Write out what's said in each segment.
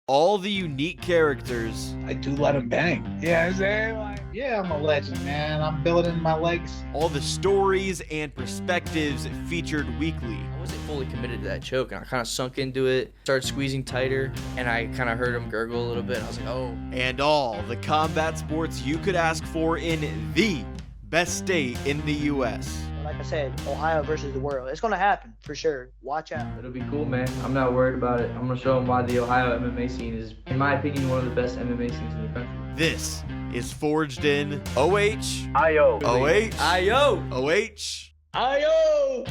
all the unique characters, I do let him bang. Yeah, I'm saying? Like, yeah, I'm a legend, man. I'm building my legacy. all the stories and perspectives featured weekly. I wasn't fully committed to that choke, and I kind of sunk into it, started squeezing tighter, and I kind of heard him gurgle a little bit. I was like, oh. And all the combat sports you could ask for in the best state in the U.S. Like I said, Ohio versus the world. It's going to happen for sure. Watch out. It'll be cool, man. I'm not worried about it. I'm going to show them why the Ohio MMA scene is, in my opinion, one of the best MMA scenes in the country. This is Forged in OH. IO. OH. IO. OH. Ayo!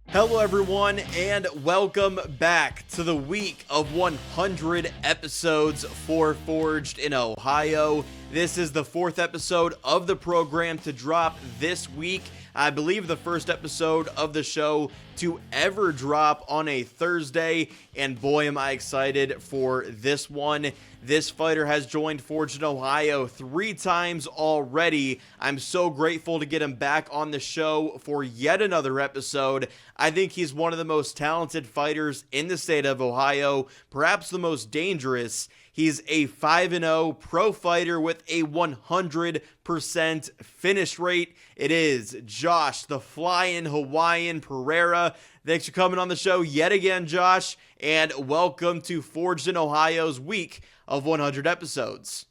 Hello, everyone, and welcome back to the week of 100 episodes for Forged in Ohio. This is the fourth episode of the program to drop this week. I believe the first episode of the show to ever drop on a Thursday, and boy, am I excited for this one. This fighter has joined Forged in Ohio 3 times already. I'm so grateful to get him back on the show for yet another episode. I think he's one of the most talented fighters in the state of Ohio, perhaps the most dangerous. He's a 5-0 pro fighter with a 100% finish rate. It is Josh, the Flyin Hawaiian Perreira. Thanks for coming on the show yet again, Josh, and welcome to Forged in Ohio's week of 100 episodes.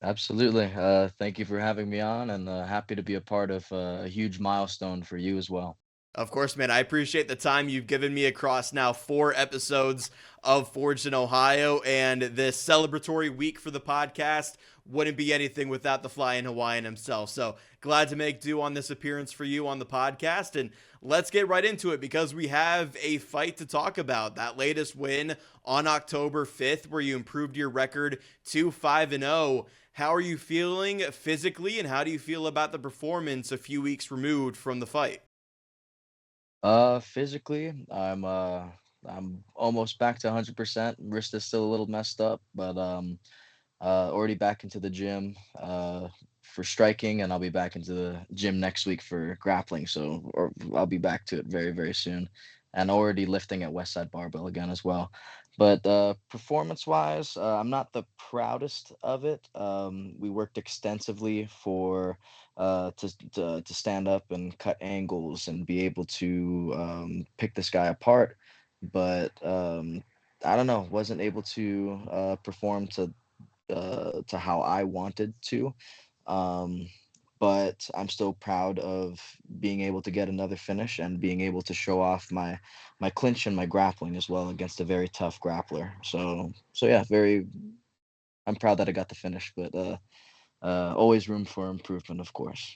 Absolutely. Thank you for having me on, and happy to be a part of a huge milestone for you as well. Of course, man, I appreciate the time you've given me across now 4 episodes of Forged in Ohio, and this celebratory week for the podcast wouldn't be anything without the Flyin Hawaiian himself. So glad to make do on this appearance for you on the podcast, and let's get right into it because we have a fight to talk about. That latest win on October 5th where you improved your record to 5-0. How are you feeling physically, and how do you feel about the performance a few weeks removed from the fight? Physically, I'm almost back to 100%. Wrist is still a little messed up, but already back into the gym for striking, and I'll be back into the gym next week for grappling. So I'll be back to it very, very soon, and already lifting at Westside Barbell again as well. But performance-wise, I'm not the proudest of it. We worked extensively for to stand up and cut angles and be able to pick this guy apart. But I don't know, wasn't able to perform to how I wanted to. But I'm still proud of being able to get another finish and being able to show off my clinch and my grappling as well against a very tough grappler. So yeah, I'm proud that I got the finish, but always room for improvement, of course.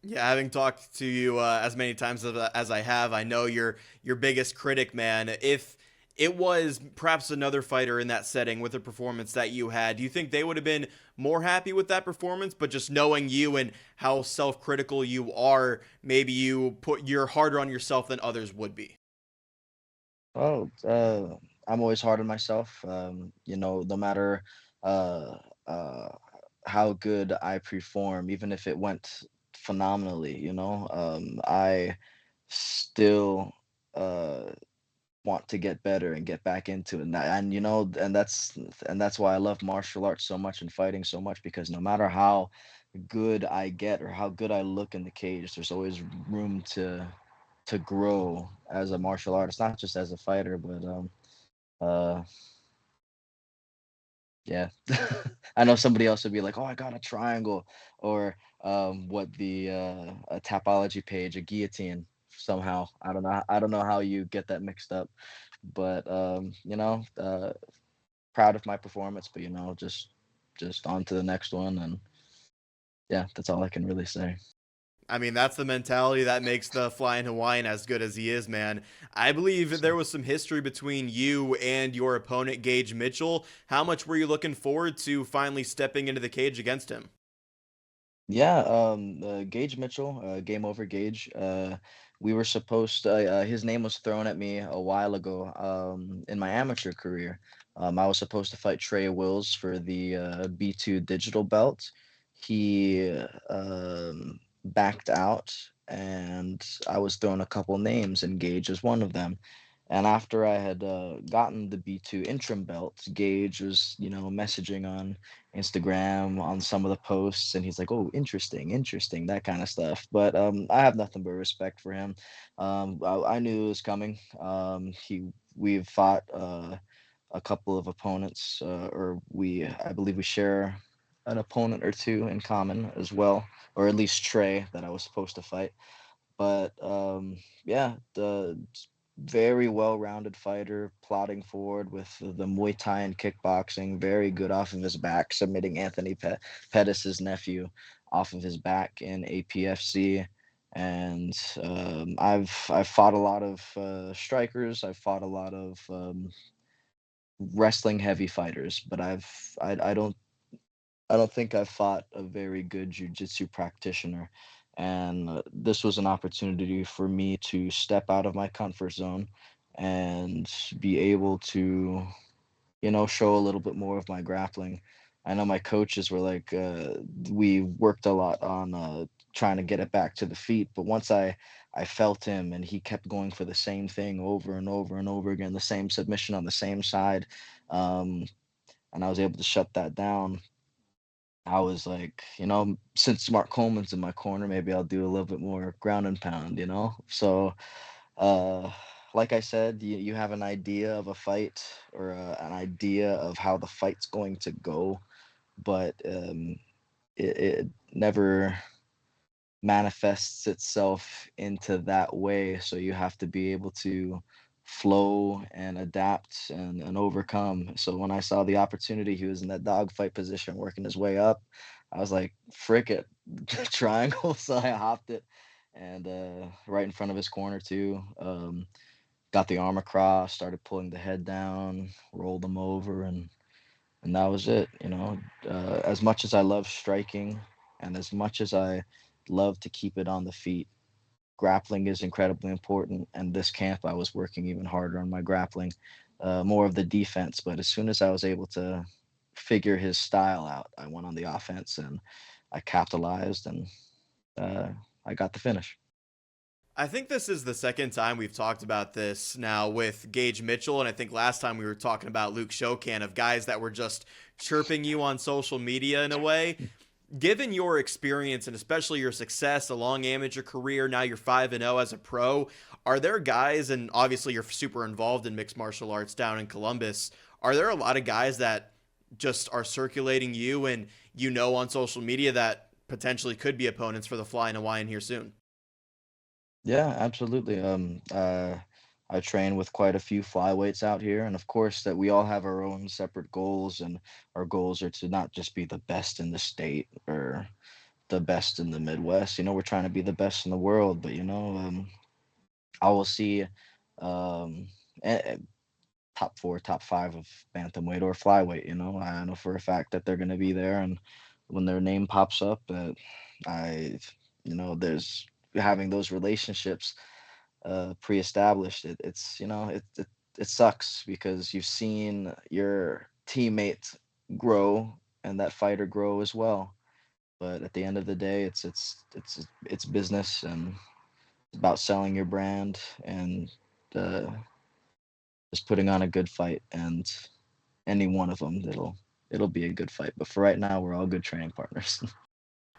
Yeah, having talked to you as many times as I have, I know you're your biggest critic, man. If it was perhaps another fighter in that setting with the performance that you had, do you think they would have been more happy with that performance? But just knowing you and how self-critical you are, maybe you're harder on yourself than others would be. Oh, I'm always hard on myself. No matter uh, uh, how good I perform, even if it went phenomenally, I still want to get better and get back into it. And that's why I love martial arts so much and fighting so much, because no matter how good I get or how good I look in the cage, there's always room to grow as a martial artist, not just as a fighter, but uh yeah. I know somebody else would be like, oh, I got a triangle, or what the a tapology page, a guillotine somehow. I don't know how you get that mixed up, but proud of my performance, but just on to the next one, and yeah, that's all I can really say. I mean, that's the mentality that makes the Flyin Hawaiian as good as he is, man. I believe there was some history between you and your opponent, Gage Mitchell. How much were you looking forward to finally stepping into the cage against him? Yeah, Gage Mitchell, Game Over Gage. We were supposed to, his name was thrown at me a while ago in my amateur career. I was supposed to fight Trey Wills for the B2 digital belt. He backed out, and I was thrown a couple names, and Gage is one of them. And after I had gotten the B2 interim belt, Gage was, messaging on Instagram on some of the posts, and he's like, "Oh, interesting, interesting," that kind of stuff. But I have nothing but respect for him. I knew it was coming. We've fought a couple of opponents, I believe we share an opponent or two in common as well, or at least Trey that I was supposed to fight. But yeah, the very well-rounded fighter, plotting forward with the Muay Thai and kickboxing, very good off of his back, submitting Anthony Pettis's nephew off of his back in APFC. And I've fought a lot of strikers. I've fought a lot of wrestling heavy fighters, but I don't think I've fought a very good jujitsu practitioner. And this was an opportunity for me to step out of my comfort zone and be able to, show a little bit more of my grappling. I know my coaches were like, we worked a lot on trying to get it back to the feet. But once I felt him and he kept going for the same thing over and over and over again, the same submission on the same side, um, and I was able to shut that down. I was like, since Mark Coleman's in my corner, maybe I'll do a little bit more ground and pound. So, uh, like I said, you have an idea of a fight or an idea of how the fight's going to go, but it never manifests itself into that way. So you have to be able to flow and adapt and overcome. So when I saw the opportunity, he was in that dogfight position, working his way up. I was like, frick it, triangle. So I hopped it and right in front of his corner too. Got the arm across, started pulling the head down, rolled him over, and that was it. As much as I love striking and as much as I love to keep it on the feet, grappling is incredibly important. And this camp, I was working even harder on my grappling, more of the defense. But as soon as I was able to figure his style out, I went on the offense and I capitalized and uh, I got the finish. I think this is the second time we've talked about this now with Gage Mitchell, and I think last time we were talking about Luke Shokan, of guys that were just chirping you on social media in a way. Given your experience and especially your success, a long amateur career, now you're 5-0 as a pro, are there guys, and obviously you're super involved in mixed martial arts down in Columbus, are there a lot of guys that just are circulating you and on social media that potentially could be opponents for the Flyin Hawaiian here soon? Yeah, absolutely. I train with quite a few flyweights out here, and of course that we all have our own separate goals, and our goals are to not just be the best in the state or the best in the Midwest. We're trying to be the best in the world, but I will see um, top four, top five of bantamweight or flyweight. I know for a fact that they're going to be there, and when their name pops up, that I, there's having those relationships pre-established. It sucks because you've seen your teammate grow and that fighter grow as well. But at the end of the day, it's business and it's about selling your brand and uh, just putting on a good fight. And any one of them, it'll be a good fight. But for right now, we're all good training partners.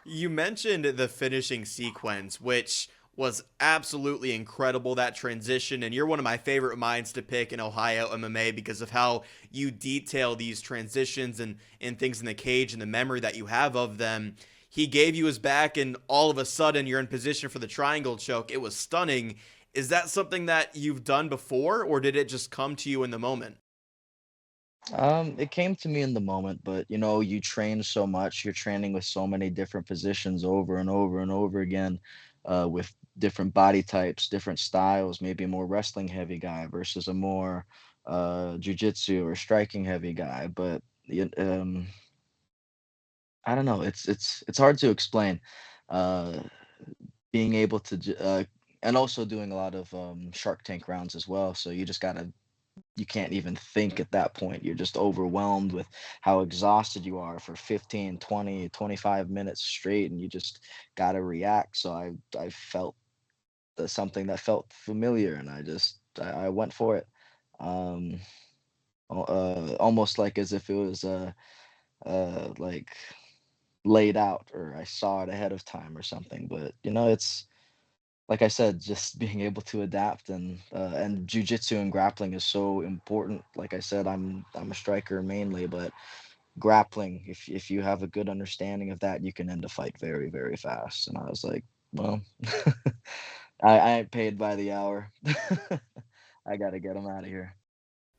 You mentioned the finishing sequence, which was absolutely incredible, that transition. And you're one of my favorite minds to pick in Ohio MMA because of how you detail these transitions and things in the cage and the memory that you have of them. He gave you his back, and all of a sudden, you're in position for the triangle choke. It was stunning. Is that something that you've done before, or did it just come to you in the moment? It came to me in the moment, but you train so much, you're training with so many different positions over and over and over again, with different body types, different styles, maybe a more wrestling heavy guy versus a more jujitsu or striking heavy guy. But I don't know, it's hard to explain. Uh, Being able to and also doing a lot of Shark Tank rounds as well. So you can't even think at that point. You're just overwhelmed with how exhausted you are for 15, 20, 25 minutes straight, and you just got to react. So I felt something that felt familiar, and I just I went for it. Um, Almost like as if it was like laid out, or I saw it ahead of time or something. But it's like I said, just being able to adapt, and jujitsu and grappling is so important. Like I said, I'm a striker mainly, but grappling, if you have a good understanding of that, you can end a fight very, very fast. And I was like, well, I ain't paid by the hour. I gotta get him out of here.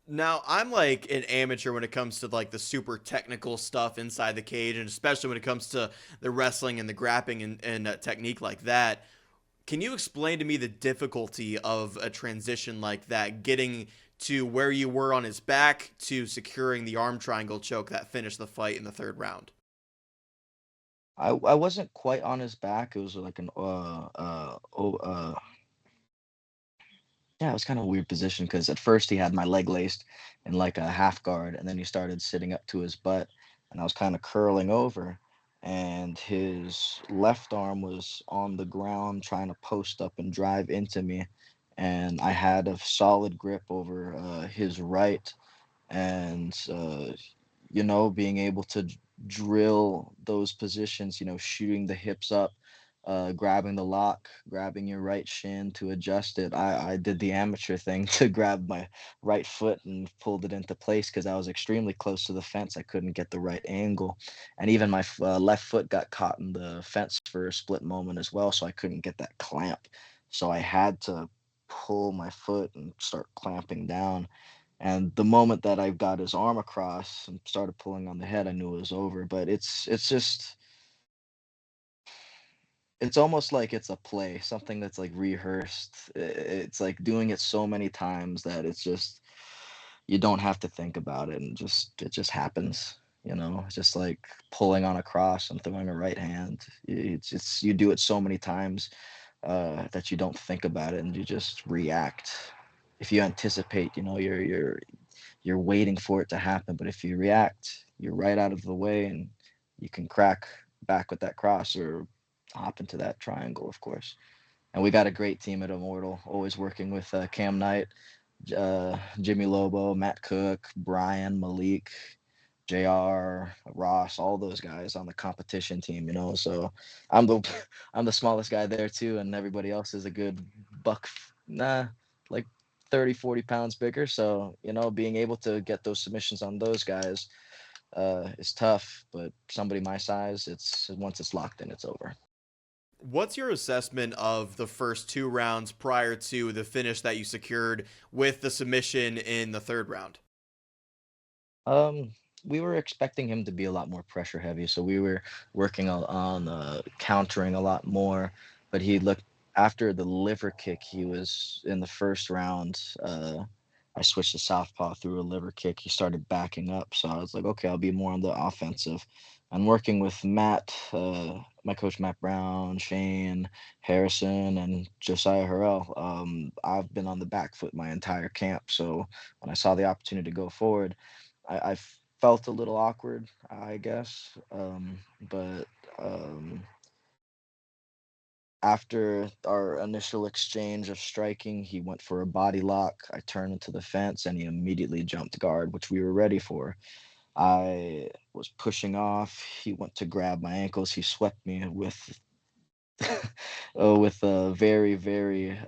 Now, I'm like an amateur when it comes to like the super technical stuff inside the cage, and especially when it comes to the wrestling and the grappling and technique like that. Can you explain to me the difficulty of a transition like that, getting to where you were on his back to securing the arm triangle choke that finished the fight in the third round? I wasn't quite on his back. It was like an yeah, it was kind of a weird position because at first he had my leg laced in like a half guard, and then he started sitting up to his butt, and I was kind of curling over, and his left arm was on the ground trying to post up and drive into me, and I had a solid grip over his right, and being able to drill those positions, shooting the hips up, grabbing the lock, grabbing your right shin to adjust it. I did the amateur thing to grab my right foot and pulled it into place because I was extremely close to the fence. I couldn't get the right angle, and even my left foot got caught in the fence for a split moment as well, so I couldn't get that clamp. So I had to pull my foot and start clamping down, and the moment that I got his arm across and started pulling on the head, I knew it was over. But it's just it's almost like it's a play, something that's like rehearsed. It's like doing it so many times that it's just you don't have to think about it, and just it just happens. It's just like pulling on a cross and throwing a right hand. It's you do it so many times that you don't think about it and you just react. If you anticipate, you're waiting for it to happen. But if you react, you're right out of the way, and you can crack back with that cross or hop into that triangle, of course. And we got a great team at Immortal, always working with Cam Knight, Jimmy Lobo, Matt Cook, Brian, Malik, JR, Ross, all those guys on the competition team, So I'm the I'm the smallest guy there too, and everybody else is a good buck, like 30, 40 pounds bigger. So, being able to get those submissions on those guys is tough, but somebody my size, it's once it's locked in, it's over. What's your assessment of the first two rounds prior to the finish that you secured with the submission in the third round? Um, we were expecting him to be a lot more pressure heavy, so we were working on countering a lot more. But he looked after the liver kick. He was in the first round. I switched to southpaw through a liver kick. He started backing up, so I was like, okay, I'll be more on the offensive. And working with Matt, my coach Matt Brown, Shane Harrison, and Josiah Harrell, I've been on the back foot my entire camp. So when I saw the opportunity to go forward, I felt a little awkward, I guess. But after our initial exchange of striking, he went for a body lock. I turned into the fence and he immediately jumped guard, which we were ready for. I was pushing off. He went to grab my ankles. He swept me with with a very, very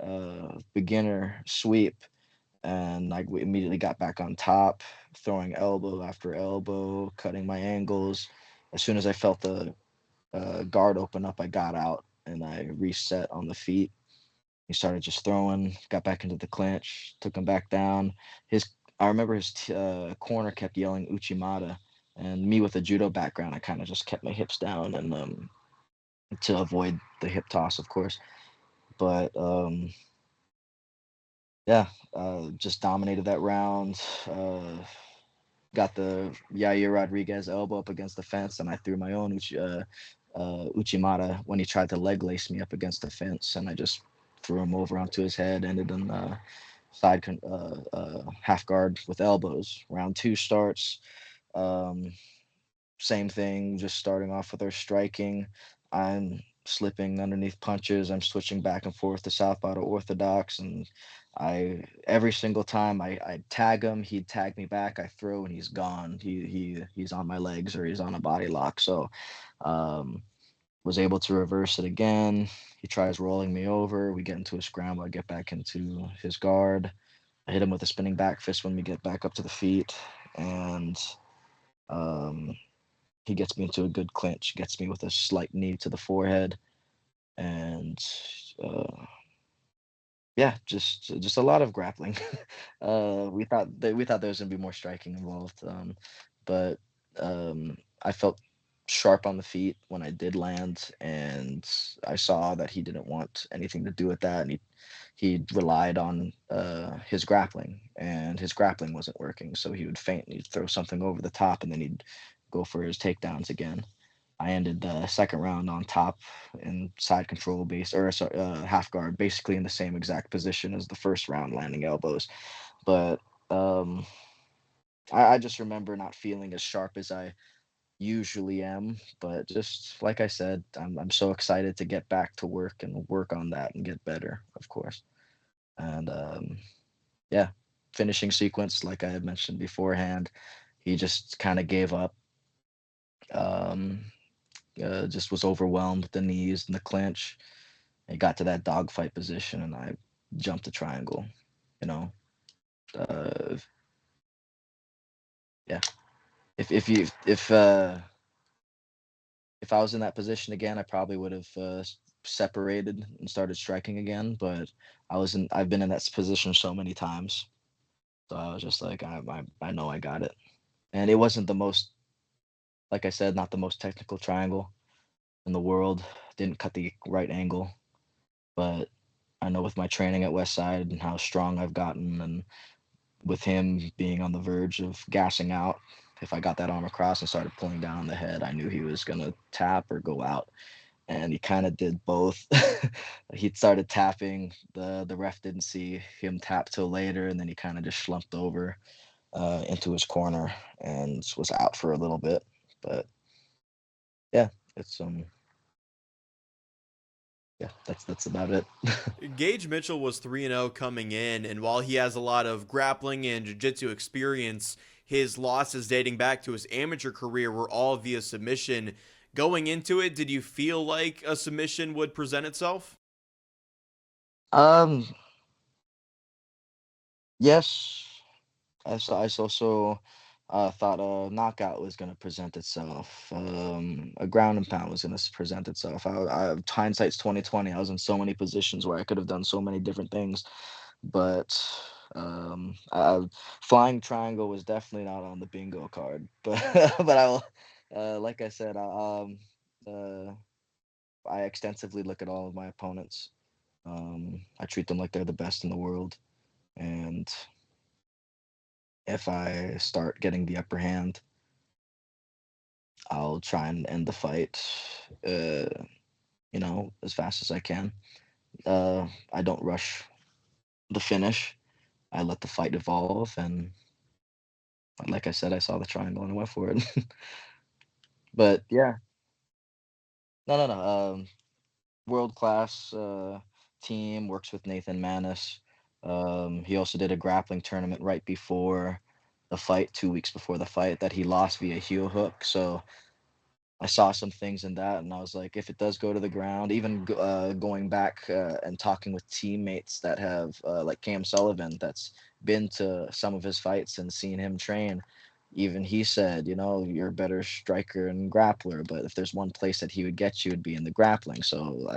beginner sweep, and I immediately got back on top, throwing elbow after elbow, cutting my angles. As soon as I felt the guard open up, I got out and I reset on the feet. He started just throwing, got back into the clinch, took him back down. I remember his corner kept yelling Uchimata, and me with a judo background, I kind of just kept my hips down and to avoid the hip toss, of course. But yeah, just dominated that round. Got the Yair Rodriguez elbow up against the fence, and I threw my own Uchimata when he tried to leg lace me up against the fence, and I just threw him over onto his head, ended in half guard with elbows. Round two starts. Um, Same thing, just starting off with our striking. I'm slipping underneath punches. I'm switching back and forth to southpaw to orthodox, and every single time I tag him, he'd tag me back. I throw and he's gone. He's on my legs or he's on a body lock. So um, was able to reverse it again. He tries rolling me over. We get into a scramble. I get back into his guard. I hit him with a spinning back fist when we get back up to the feet, and um, he gets me into a good clinch. Gets me with a slight knee to the forehead, and yeah, just a lot of grappling. We thought there was gonna be more striking involved, but I felt sharp on the feet when I did land, and I saw that he didn't want anything to do with that, and he relied on his grappling, and his grappling wasn't working, so he would feint and he'd throw something over the top, and then he'd go for his takedowns again. I ended the second round on top in side control base or sorry, half guard, basically in the same exact position as the first round, landing elbows. But um, I just remember not feeling as sharp as I usually am. But just like I said, I'm so excited to get back to work and work on that and get better, of course. And yeah, finishing sequence, like I had mentioned beforehand, he just kind of gave up. Um, just was overwhelmed with the knees and the clinch. It got to that dogfight position, and I jumped the triangle. You know, uh, yeah. If I was in that position again, I probably would have separated and started striking again. But I've been in that position so many times, so I was just like, I know I got it. And it wasn't the most, like I said, not the most technical triangle in the world. Didn't cut the right angle, but I know with my training at Westside and how strong I've gotten, and with him being on the verge of gassing out, if I got that arm across and started pulling down on the head, I knew he was gonna tap or go out. And he kind of did both. He started tapping. The ref didn't see him tap till later, and then he kind of just slumped over into his corner and was out for a little bit. But yeah, it's yeah, that's about it. Gage Mitchell was 3-0 coming in, and while he has a lot of grappling and jiu-jitsu experience, his losses dating back to his amateur career were all via submission. Going into it, did you feel like a submission would present itself? um, yes, I also thought a knockout was going to present itself. A ground and pound was going to present itself. Hindsight's 2020. I was in so many positions where I could have done so many different things, but flying triangle was definitely not on the bingo card. But but like I said, uh, I extensively look at all of my opponents. I treat them like they're the best in the world, and if I start getting the upper hand, I'll try and end the fight, uh, as fast as I can. I don't rush the finish. I let the fight evolve, and like I said, I saw the triangle and I went for it. But yeah, no. World class team, works with Nathan Manis. He also did a grappling tournament right before the fight, 2 weeks before the fight, that he lost via heel hook. So I saw some things in that, and I was like, if it does go to the ground, even going back and talking with teammates that have, like Cam Sullivan, that's been to some of his fights and seen him train, even he said, you're a better striker and grappler, but if there's one place that he would get you, it'd be in the grappling. So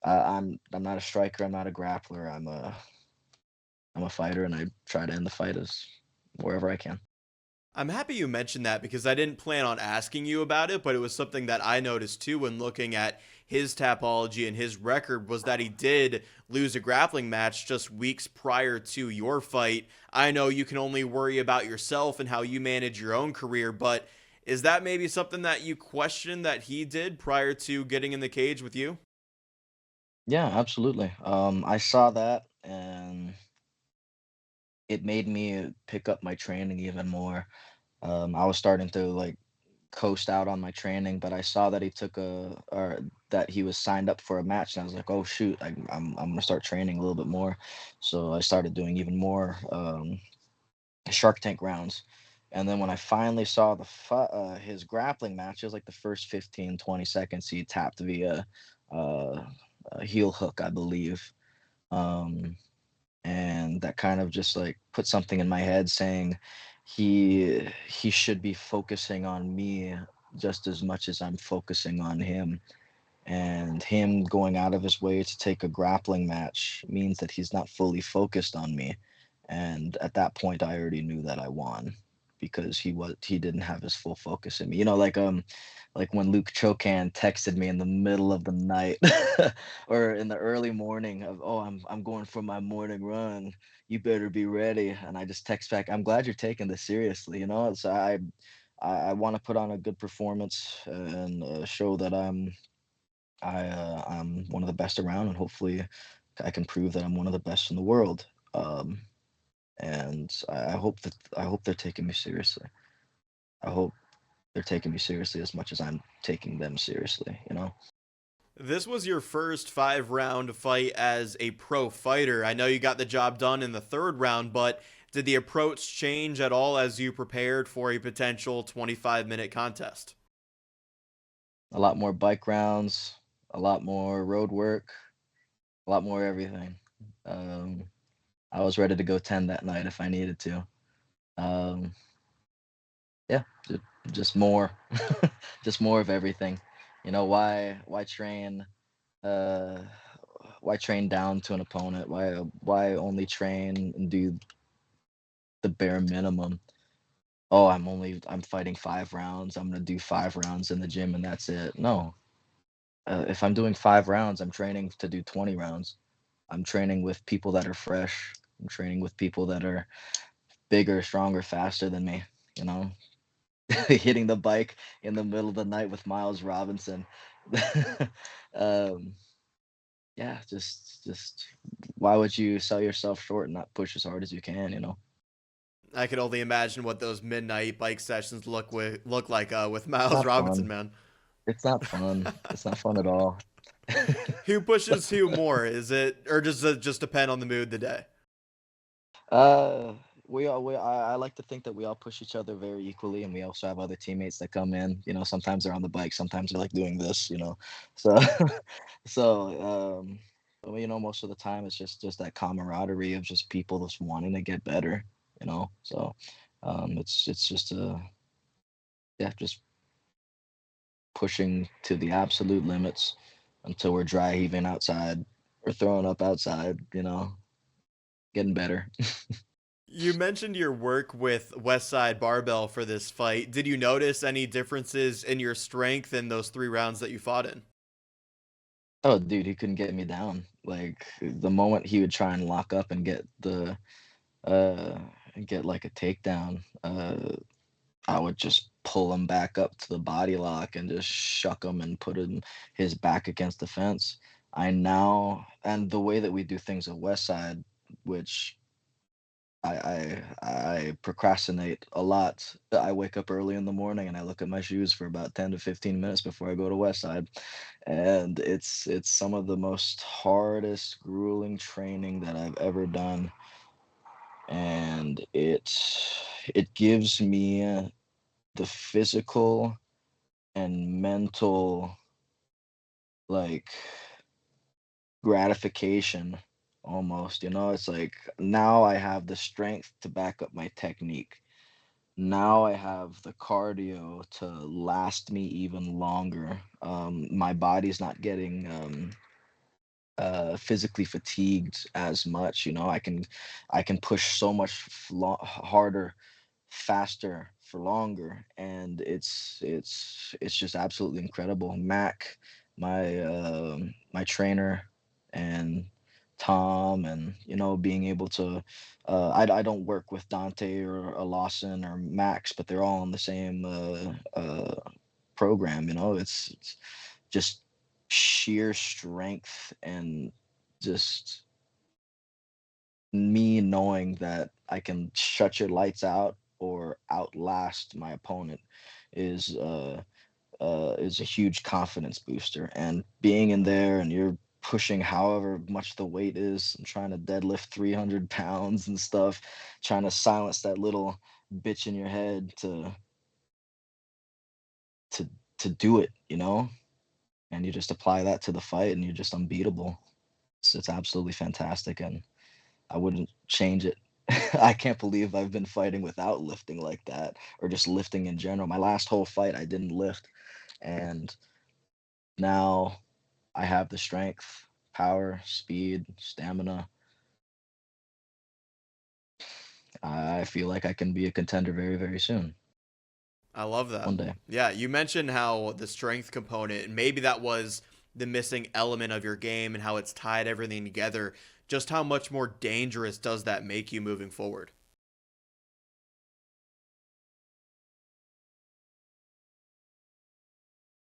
I'm not a striker, I'm not a grappler, I'm a fighter, and I try to end the fight as wherever I can. I'm happy you mentioned that because I didn't plan on asking you about it, but it was something that I noticed too when looking at his Tapology and his record, was that he did lose a grappling match just weeks prior to your fight. I know you can only worry about yourself and how you manage your own career, but is that maybe something that you question that he did prior to getting in the cage with you? Yeah, absolutely. I saw that, and it made me pick up my training even more. I was starting to like coast out on my training, but I saw that that he was signed up for a match, and I was like, oh shoot, I'm gonna start training a little bit more. So I started doing even more Shark Tank rounds. And then when I finally saw his grappling match, it was like the first 15, 20 seconds he tapped via a heel hook, I believe. Um, and that kind of just like put something in my head saying he should be focusing on me just as much as I'm focusing on him. And him going out of his way to take a grappling match means that he's not fully focused on me. And at that point, I already knew that I won because he didn't have his full focus in me. Like when Luke Chokan texted me in the middle of the night or in the early morning of, oh, I'm going for my morning run. You better be ready. And I just text back, I'm glad you're taking this seriously. So I want to put on a good performance and show that I'm one of the best around, and hopefully I can prove that I'm one of the best in the world. And I hope they're taking me seriously. I hope they're taking me seriously as much as I'm taking them seriously. This was your first 5-round fight as a pro fighter. I know you got the job done in the 3rd round, but did the approach change at all as you prepared for a potential 25-minute contest? A lot more bike rounds, a lot more road work, a lot more everything. I was ready to go 10 that night if I needed to. Yeah, just more, just more of everything. Why train? Uh, why train down to an opponent? Why only train and do the bare minimum? Oh, I'm fighting 5 rounds. I'm gonna do 5 rounds in the gym and that's it. No, if I'm doing 5 rounds, I'm training to do 20 rounds. I'm training with people that are fresh. I'm training with people that are bigger, stronger, faster than me. You know, hitting the bike in the middle of the night with Miles Robinson. um, yeah, just why would you sell yourself short and not push as hard as you can? I could only imagine what those midnight bike sessions look like with It's Miles not Robinson, fun. man. It's not fun. It's not fun at all. Who pushes who more? Is it, or does it just depend on the mood the day? Uh, I like to think that we all push each other very equally, and we also have other teammates that come in. Sometimes they're on the bike, sometimes they're like doing this. So, so but, most of the time it's just that camaraderie of just people just wanting to get better. So, it's just yeah, just pushing to the absolute limits until we're dry heaving outside or throwing up outside. Getting better. You mentioned your work with Westside Barbell for this fight. Did you notice any differences in your strength in those 3 rounds that you fought in? Oh, dude, he couldn't get me down. Like the moment he would try and lock up and uh get like a takedown, I would just pull him back up to the body lock and just shuck him and put his back against the fence. And the way that we do things at Westside, which I procrastinate a lot. I wake up early in the morning and I look at my shoes for about 10 to 15 minutes before I go to Westside. And it's some of the most hardest, grueling training that I've ever done. And it gives me the physical and mental like gratification almost. It's like now I have the strength to back up my technique. Now I have the cardio to last me even longer. My body's not getting physically fatigued as much. I can push so much harder, faster for longer, and it's just absolutely incredible. Mac, my trainer, and Tom, and being able to I don't work with Dante or Lawson or Max, but they're all in the same program. It's just sheer strength and just me knowing that I can shut your lights out or outlast my opponent is a huge confidence booster. And being in there and you're pushing however much the weight is and trying to deadlift 300 pounds and stuff, trying to silence that little bitch in your head to to do it, and you just apply that to the fight and you're just unbeatable. It's absolutely fantastic, and I wouldn't change it. I can't believe I've been fighting without lifting like that, or just lifting in general. My last whole fight I didn't lift, and now I have the strength, power, speed, stamina. I feel like I can be a contender very, very soon. I love that. One day. Yeah, you mentioned how the strength component, and maybe that was the missing element of your game and how it's tied everything together. Just how much more dangerous does that make you moving forward?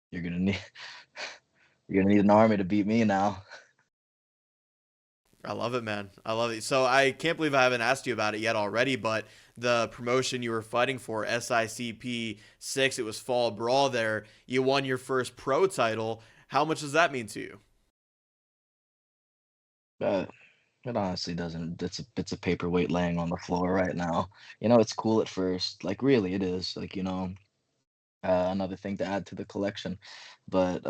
You're gonna need you're gonna need an army to beat me now. I love it, man. I love it. So I can't believe I haven't asked you about it yet already, but the promotion you were fighting for, SICP 6, it was Fall Brawl there. You won your first pro title. How much does that mean to you? But it honestly doesn't. It's a paperweight laying on the floor right now. It's cool at first. Like really, it is. Like another thing to add to the collection, but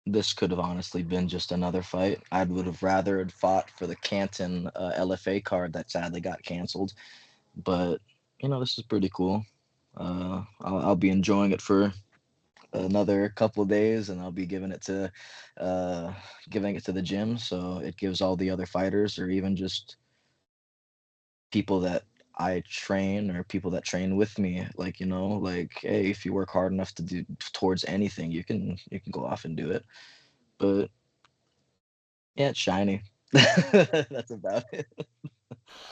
this could have honestly been just another fight. I would have rather had fought for the Canton LFA card that sadly got canceled. But this is pretty cool. I'll be enjoying it for another couple of days, and I'll be giving it to the gym, so it gives all the other fighters, or even just people that I train or people that train with me, like hey, if you work hard enough to do towards anything, you can go off and do it. But yeah, it's shiny. That's about it.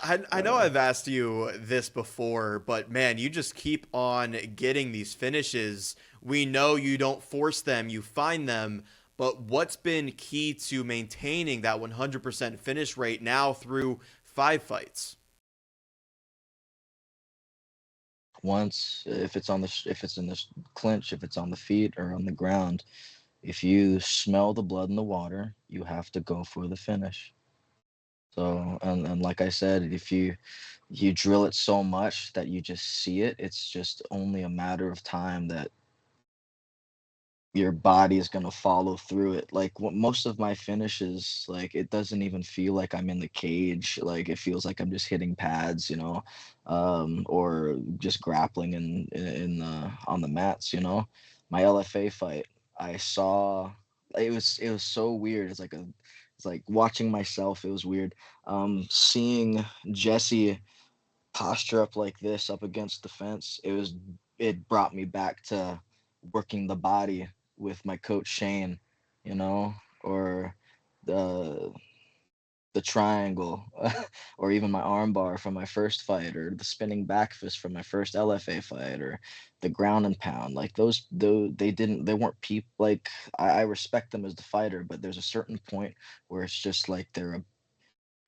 I know I've asked you this before, but man, you just keep on getting these finishes. We know you don't force them, you find them, but what's been key to maintaining that 100% finish rate now through 5 fights? Once, if it's in the clinch, if it's on the feet or on the ground, if you smell the blood in the water, you have to go for the finish. So, and like I said, if you drill it so much that you just see it, it's just only a matter of time that your body is going to follow through it. Like most of my finishes, like it doesn't even feel like I'm in the cage. Like it feels like I'm just hitting pads, or just grappling on the mats. My LFA fight, I saw, it was so weird. It's like watching myself. It was weird. Seeing Jesse posture up like this up against the fence, it brought me back to working the body with my coach Shane, or the the triangle, or even my arm bar from my first fight, or the spinning back fist from my first LFA fight, or the ground and pound. Like those they weren't people. Like I respect them as the fighter, but there's a certain point where it's just like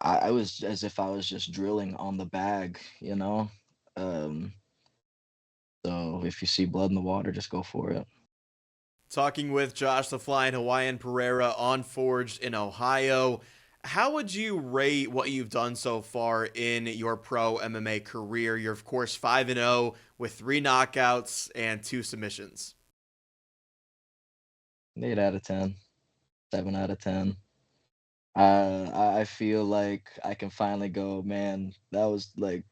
I was as if I was just drilling on the bag. Um, so if you see blood in the water, just go for it. Talking with Josh the Flyin Hawaiian Perreira on Forged in Ohio. How would you rate what you've done so far in your pro MMA career? You're, of course, 5-0 with 3 knockouts and 2 submissions. 8 out of 10, 7 out of 10. I feel like I can finally go, man. That was like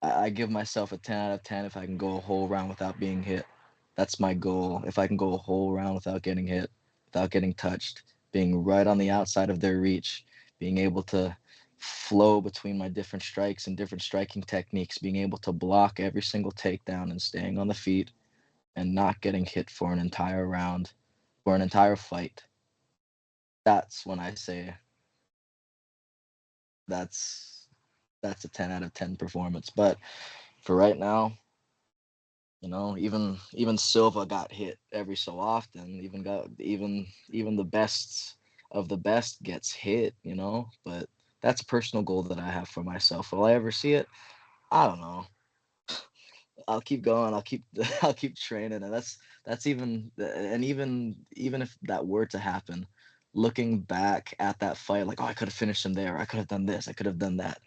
I give myself a 10 out of 10 if I can go a whole round without being hit. That's my goal. If I can go a whole round without getting hit, without getting touched, being right on the outside of their reach, being able to flow between my different strikes and different striking techniques, being able to block every single takedown and staying on the feet and not getting hit for an entire round, for an entire fight. That's when I say that's that's a 10 out of 10 performance. But for right now, even Silva got hit every so often. Even the best of the best gets hit. But that's a personal goal that I have for myself. Will I ever see it? I don't know. I'll keep going. I'll keep I'll keep training, and that's even if that were to happen, looking back at that fight, like, oh, I could have finished him there. I could have done this. I could have done that.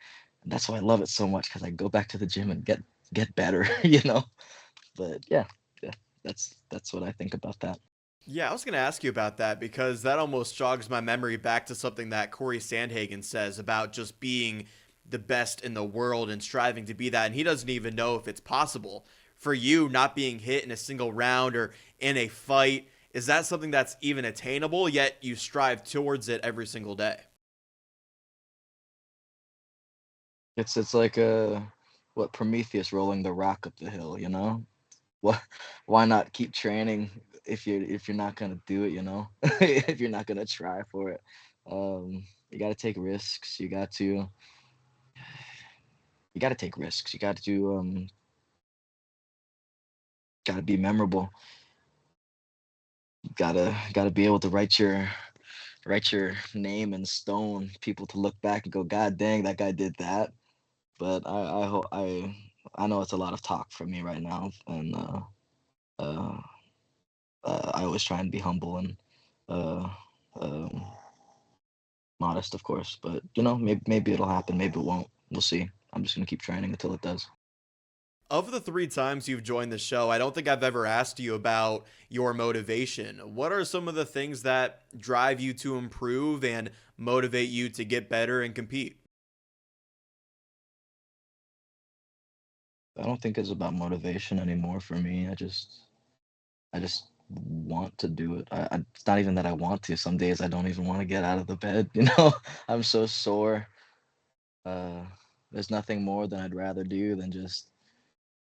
And that's why I love it so much, because I go back to the gym and get better, you know. But yeah, that's what I think about that. Yeah, I was going to ask you about that because that almost jogs my memory back to something that Corey Sandhagen says about just being the best in the world and striving to be that. And he doesn't even know if it's possible. For you, not being hit in a single round or in a fight, is that something that's even attainable, yet you strive towards it every single day? It's like what Prometheus rolling the rock up the hill, you know? Why why not keep training if you're not gonna do it, you know? If you're not gonna try for it. You gotta take risks. You gotta take risks. You gotta be memorable. You gotta be able to write your name in stone, people to look back and go, God dang, that guy did that. But I hope I know it's a lot of talk from me right now, and uh, I always try and be humble and uh, um, modest, of course. But maybe it'll happen, maybe it won't. We'll see. I'm just gonna keep training until it does. Of the 3 times you've joined the show, I don't think I've ever asked you about your motivation. What are some of the things that drive you to improve and motivate you to get better and compete? I don't think it's about motivation anymore for me. I just want to do it. It's not even that I want to. Some days I don't even want to get out of the bed. I'm so sore. Uh, there's nothing more than I'd rather do than just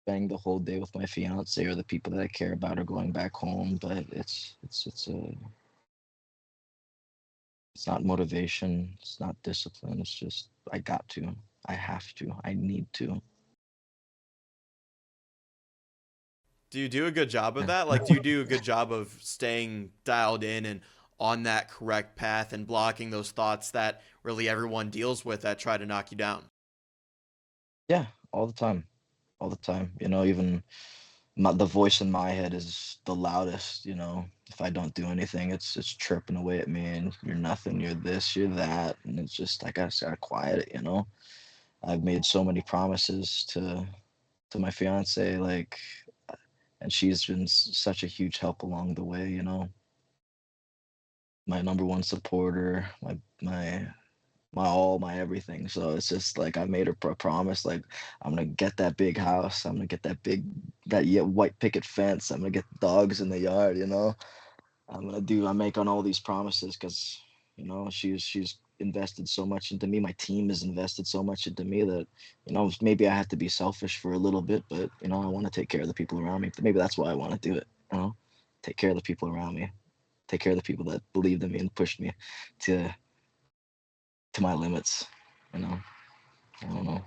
spending the whole day with my fiance or the people that I care about, or going back home. But it's not motivation. It's not discipline. It's just I got to. I have to. I need to. Do you do a good job of Yeah. that? Like, do you do a good job of staying dialed in and on that correct path and blocking those thoughts that really everyone deals with that try to knock you down? Yeah, all the time. All the time. Even the voice in my head is the loudest. If I don't do anything, it's chirping away at me, and you're nothing, you're this, you're that, and it's just I gotta quiet it. I've made so many promises to my fiance, like, and she's been such a huge help along the way. My number one supporter, my all, my everything. So it's just like I made her promise, like, I'm gonna get that big house, I'm gonna get that white picket fence, I'm gonna get dogs in the yard. I'm making all these promises because she's invested so much into me. My team has invested so much into me that maybe I have to be selfish for a little bit, but I want to take care of the people around me. Maybe that's why I want to do it. Take care of the people around me, take care of the people that believed in me and pushed me to my limits. you know I don't know.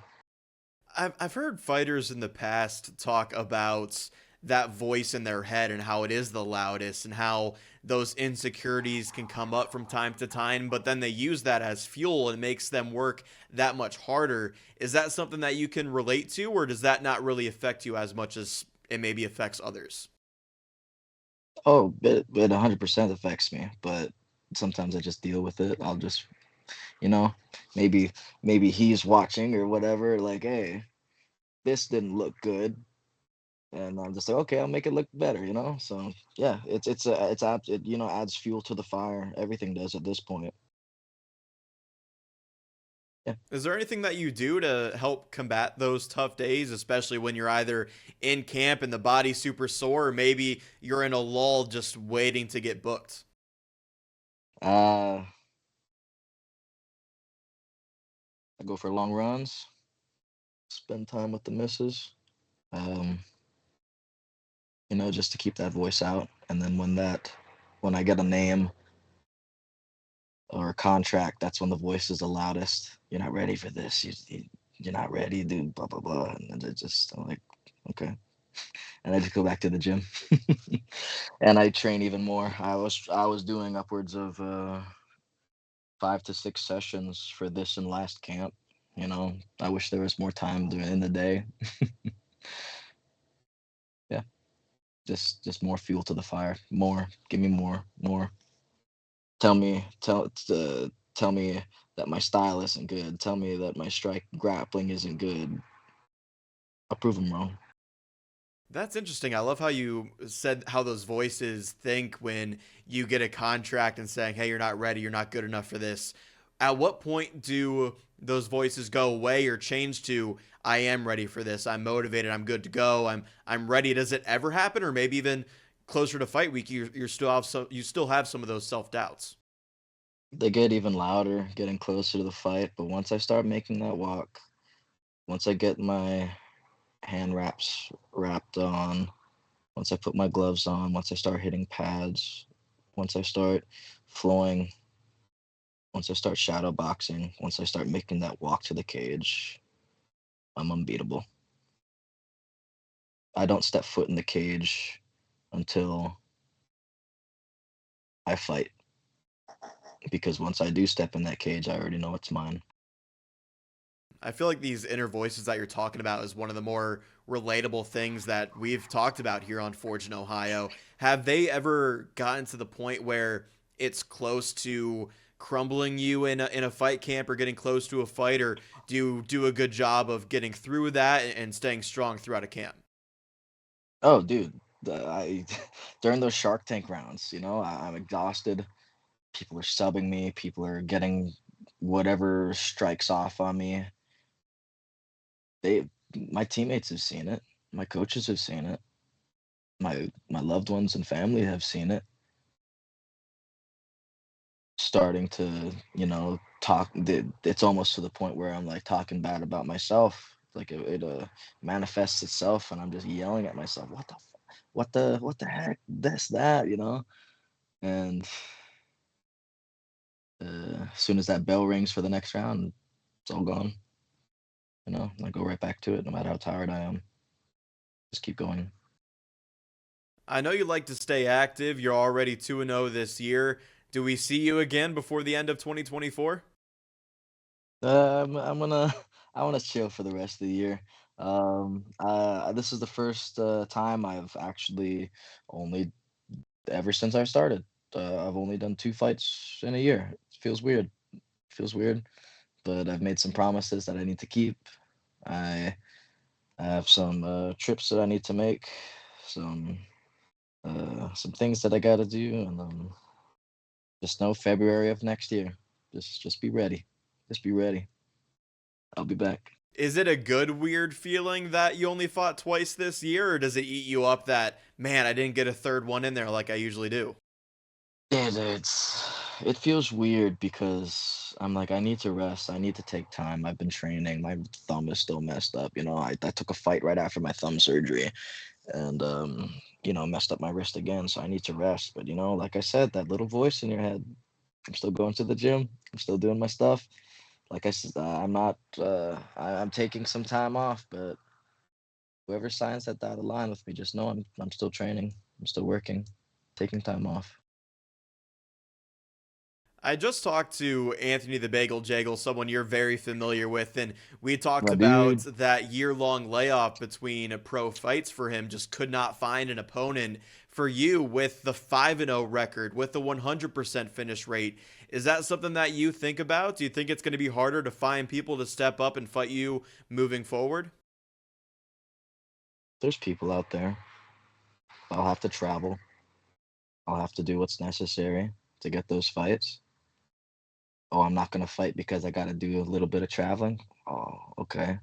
I've heard fighters in the past talk about that voice in their head and how it is the loudest and how those insecurities can come up from time to time, but then they use that as fuel and makes them work that much harder. Is that something that you can relate to, or does that not really affect you as much as it maybe affects others? Oh, it 100% affects me, but sometimes I just deal with it. I'll just, you know, maybe he's watching or whatever, like, hey, this didn't look good, and I'm just like, okay, I'll make it look better. So yeah, it adds fuel to the fire. Everything does at this point. Yeah. Is there anything that you do to help combat those tough days, especially when you're either in camp and the body's super sore, or maybe you're in a lull just waiting to get booked? Uh, I go for long runs, spend time with the missus, um, just to keep that voice out. And then when I get a name or a contract, that's when the voice is the loudest. You're not ready for this. You're not ready, dude. Blah blah blah. And then I'm like, okay. And I just go back to the gym, and I train even more. I was doing upwards of 5 to 6 sessions for this and last camp. I wish there was more time in the day. just more fuel to the fire. More, give me more. Tell me that my style isn't good. Tell me that my strike grappling isn't good. I'll prove them wrong. That's interesting. I love how you said how those voices think when you get a contract and saying, "Hey, you're not ready. You're not good enough for this." At what point do those voices go away or change to, "I am ready for this. I'm motivated. I'm good to go. I'm ready." Does it ever happen, or maybe even closer to fight week, you still have some of those self doubts? They get even louder, getting closer to the fight. But once I start making that walk, once I get my hand wraps wrapped on, once I put my gloves on, once I start hitting pads, once I start flowing, once I start shadow boxing, once I start making that walk to the cage, I'm unbeatable. I don't step foot in the cage until I fight, because once I do step in that cage, I already know it's mine. I feel like these inner voices that you're talking about is one of the more relatable things that we've talked about here on Forge in Ohio. Have they ever gotten to the point where it's close to crumbling you in a fight camp or getting close to a fight, or do you do a good job of getting through that and staying strong throughout a camp? Oh, dude, I during those Shark Tank rounds, I'm exhausted. People are subbing me. People are getting whatever strikes off on me. They, my teammates have seen it. My coaches have seen it. My loved ones and family have seen it. Starting to, talk. It's almost to the point where I'm like talking bad about myself. Like it manifests itself, and I'm just yelling at myself. What the heck? This, that. And as soon as that bell rings for the next round, it's all gone. I go right back to it, no matter how tired I am. Just keep going. I know you like to stay active. You're already 2-0 this year. Do we see you again before the end of 2024? I'm gonna I want to chill for the rest of the year. This is the first time I've actually only ever since I started. I've only done 2 fights in a year. It feels weird. Feels weird, but I've made some promises that I need to keep. I have some trips that I need to make, some some things that I gotta do, and just know February of next year. Just be ready. Just be ready. I'll be back. Is it a good, weird feeling that you only fought twice this year, or does it eat you up that, man, I didn't get a third one in there like I usually do? It feels weird because I'm like, I need to rest. I need to take time. I've been training. My thumb is still messed up. I took a fight right after my thumb surgery, and messed up my wrist again. So I need to rest. But like I said, that little voice in your head. I'm still going to the gym. I'm still doing my stuff. Like I said, I'm not. I'm taking some time off, but whoever signs that dotted line with me, just know I'm still training. I'm still working, taking time off. I just talked to Anthony the Bagel Jagel, someone you're very familiar with, and we talked My about dude. that year-long layoff between pro fights for him. Just could not find an opponent. For you, with the 5-0 record, with the 100% finish rate, is that something that you think about? Do you think it's going to be harder to find people to step up and fight you moving forward? There's people out there. I'll have to travel. I'll have to do what's necessary to get those fights. Oh, I'm not gonna fight because I gotta do a little bit of traveling. Oh, okay.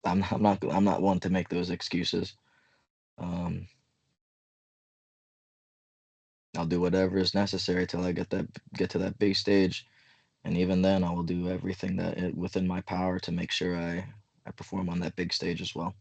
I'm not one to make those excuses. Um, I'll do whatever is necessary till I get to that big stage, and even then, I will do everything within my power to make sure I perform on that big stage as well.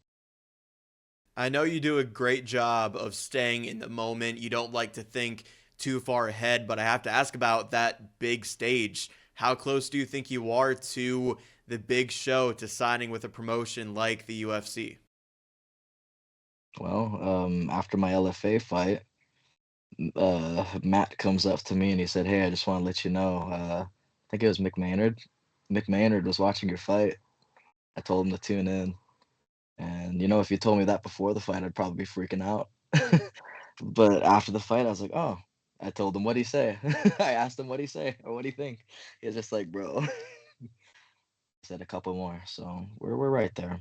I know you do a great job of staying in the moment. You don't like to think too far ahead, but I have to ask about that big stage. How close do you think you are to the big show, to signing with a promotion like the UFC? Well, after my LFA fight, Matt comes up to me and he said, "Hey, I just want to let you know. I think it was McMahonard. McMahonard was watching your fight. I told him to tune in, and if you told me that before the fight, I'd probably be freaking out. But after the fight, I was like, oh, I told him, what'd he say? I asked him, what'd he say? Or what do you think? He was just like, bro. He said a couple more. So we're right there.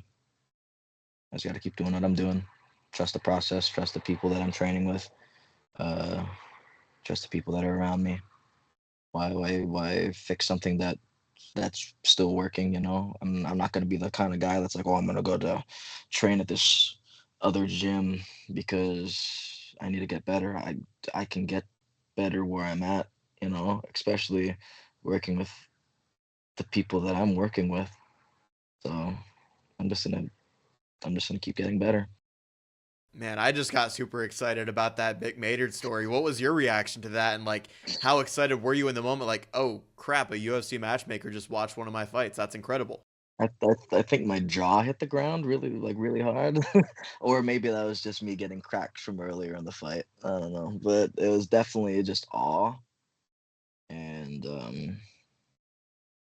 I just got to keep doing what I'm doing. Trust the process, trust the people that I'm training with, uh, trust the people that are around me. Why fix something that's still working, you know? I'm not gonna be the kind of guy that's like, oh, I'm gonna go to train at this other gym because I need to get better. I can get better where I'm at, you know, especially working with the people that I'm working with. So I'm just gonna I'm just gonna keep getting better. Man, I just got super excited about that Vic Maynard story. What was your reaction to that? And like, how excited were you in the moment? Like, oh crap, a UFC matchmaker just watched one of my fights. That's incredible. I think my jaw hit the ground really like really hard, or maybe that was just me getting cracked from earlier in the fight. I don't know, but it was definitely just awe and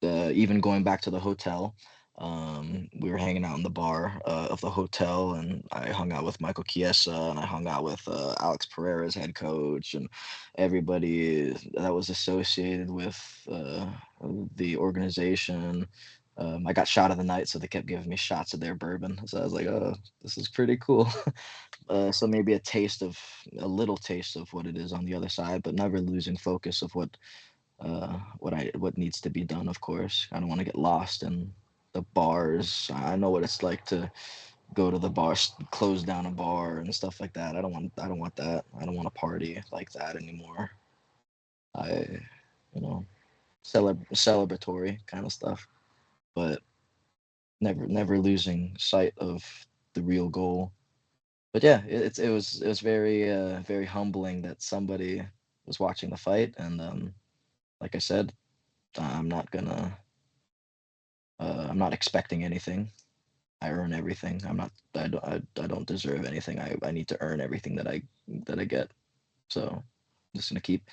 even going back to the hotel, we were hanging out in the bar of the hotel, and I hung out with Michael Chiesa, and I hung out with Alex Pereira's head coach, and everybody that was associated with the organization. I got shot of the night, so they kept giving me shots of their bourbon. So I was like, "Oh, this is pretty cool." So maybe a little taste of what it is on the other side, but never losing focus of what needs to be done. Of course, I don't want to get lost in the bars. I know what it's like to go to the bar, close down a bar and stuff like that. I don't want that. I don't want to party like that anymore. I, you know, celebratory kind of stuff, but never losing sight of the real goal. But yeah, it was very very humbling that somebody was watching the fight, and like I said, I'm not gonna I'm not expecting anything. I earn everything. I don't deserve anything. I need to earn everything that I get. So I'm just gonna keep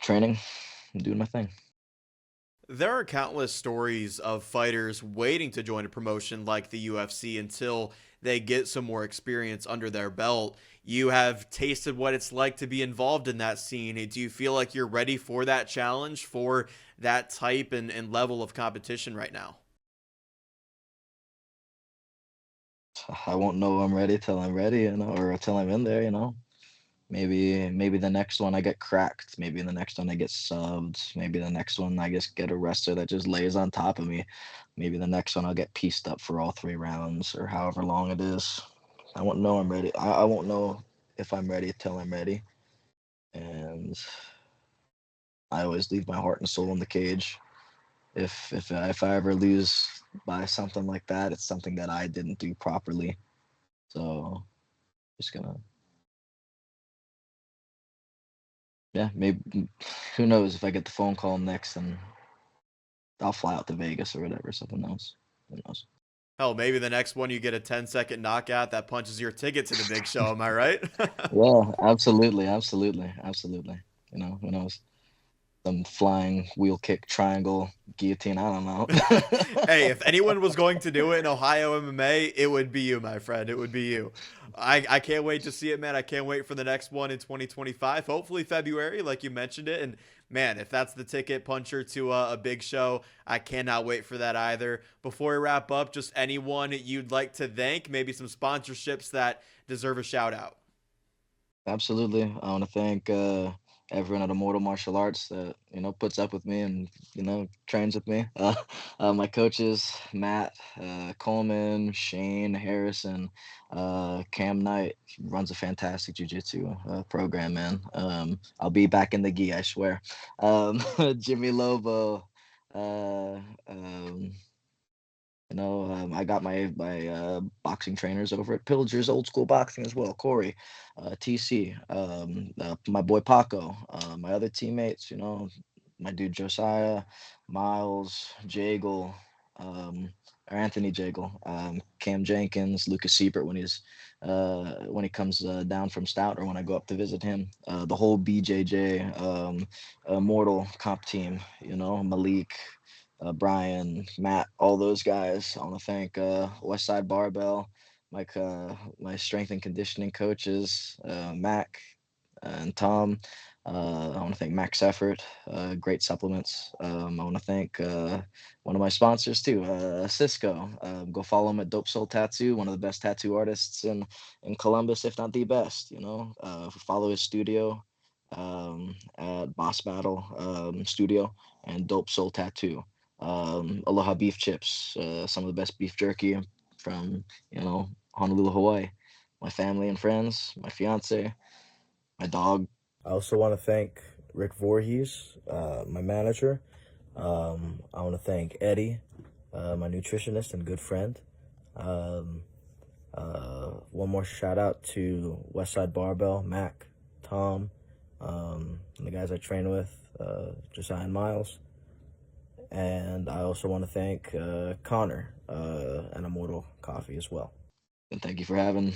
training and doing my thing. There are countless stories of fighters waiting to join a promotion like the UFC until they get some more experience under their belt. You have tasted what it's like to be involved in that scene. Do you feel like you're ready for that challenge, for that type and level of competition right now? I won't know I'm ready till I'm ready, you know, or till I'm in there, you know. Maybe the next one I get cracked. Maybe the next one I get subbed. Maybe the next one I just get a wrestler that just lays on top of me. Maybe the next one I'll get pieced up for all 3 rounds or however long it is. I won't know I'm ready. I won't know if I'm ready till I'm ready. And I always leave my heart and soul in the cage. If I ever lose by something like that, it's something that I didn't do properly. So just gonna yeah, maybe who knows if I get the phone call next and I'll fly out to Vegas or whatever, something else. Who knows? Hell, maybe the next one you get a 10-second knockout that punches your ticket to the big show. Am I right? Yeah, absolutely, absolutely, absolutely. You know, who knows? Some flying wheel kick triangle guillotine. I don't know. Hey, if anyone was going to do it in Ohio MMA, it would be you, my friend. It would be you. I can't wait to see it, man. I can't wait for the next one in 2025. Hopefully February, like you mentioned it. And man, if that's the ticket puncher to a big show, I cannot wait for that either. Before we wrap up, just anyone you'd like to thank, maybe some sponsorships that deserve a shout out. Absolutely. I want to thank everyone at Immortal Martial Arts that puts up with me and trains with me. My coaches Matt, Coleman, Shane, Harrison, Cam Knight runs a fantastic jiu-jitsu program, man. I'll be back in the gi, I swear. Jimmy Lobo. Uh, um, I got my boxing trainers over at Pillager's Old School Boxing as well. Corey, TC, my boy Paco, my other teammates. My dude Josiah, Miles, Jagle, or Anthony Jagle, Cam Jenkins, Lucas Siebert when he comes down from Stout or when I go up to visit him. The whole BJJ Mortal comp team. Malik, Brian, Matt, all those guys. I want to thank Westside Barbell, my strength and conditioning coaches, Mac and Tom. I want to thank Max Effort, great supplements. I want to thank one of my sponsors too, Cisco. Go follow him at Dope Soul Tattoo, one of the best tattoo artists in Columbus, if not the best. Follow his studio at Boss Battle Studio and Dope Soul Tattoo. Aloha Beef Chips, some of the best beef jerky from Honolulu, Hawaii. My family and friends, my fiance, my dog. I also want to thank Rick Voorhees, my manager. I want to thank Eddie, my nutritionist and good friend. One more shout out to Westside Barbell, Mac, Tom, and the guys I train with, Josiah and Miles. And I also want to thank Connor and Amoro Coffee as well. And thank you for having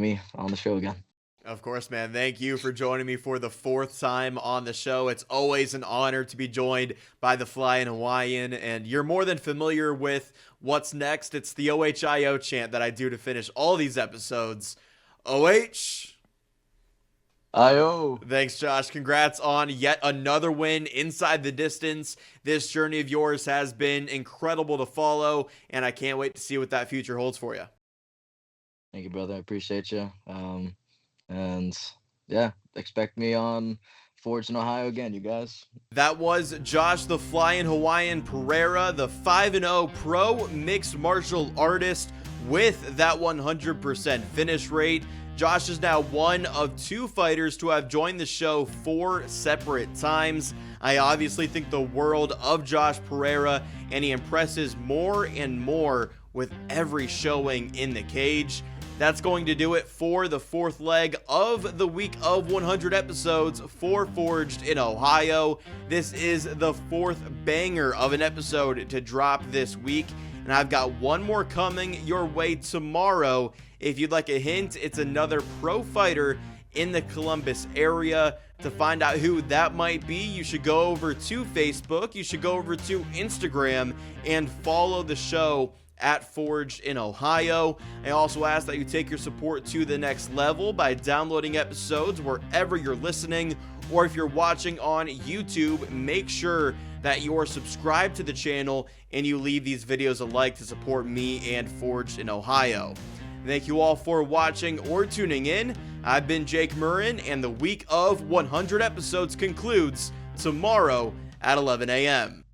me on the show again. Of course, man. Thank you for joining me for the 4th time on the show. It's always an honor to be joined by the Flyin Hawaiian, and you're more than familiar with what's next. It's the OHIO chant that I do to finish all these episodes. OH. IO. Thanks, Josh. Congrats on yet another win inside the distance. This journey of yours has been incredible to follow, and I can't wait to see what that future holds for you. Thank you, brother. I appreciate you. And yeah, expect me on Forged in Ohio again, you guys. That was Josh the Flyin Hawaiian Perreira, the 5-0 pro mixed martial artist with that 100% finish rate. Josh is now one of 2 fighters to have joined the show 4 separate times. I obviously think the world of Josh Perreira, and he impresses more and more with every showing in the cage. That's going to do it for the 4th leg of the week of 100 episodes for Forged in Ohio. This is the 4th banger of an episode to drop this week, and I've got one more coming your way tomorrow. If you'd like a hint, it's another pro fighter in the Columbus area. To find out who that might be, you should go over to Facebook, you should go over to Instagram, and follow the show at Forged in Ohio. I also ask that you take your support to the next level by downloading episodes wherever you're listening, or if you're watching on YouTube, make sure that you're subscribed to the channel and you leave these videos a like to support me and Forged in Ohio. Thank you all for watching or tuning in. I've been Jake Murren, and the week of 100 episodes concludes tomorrow at 11 a.m.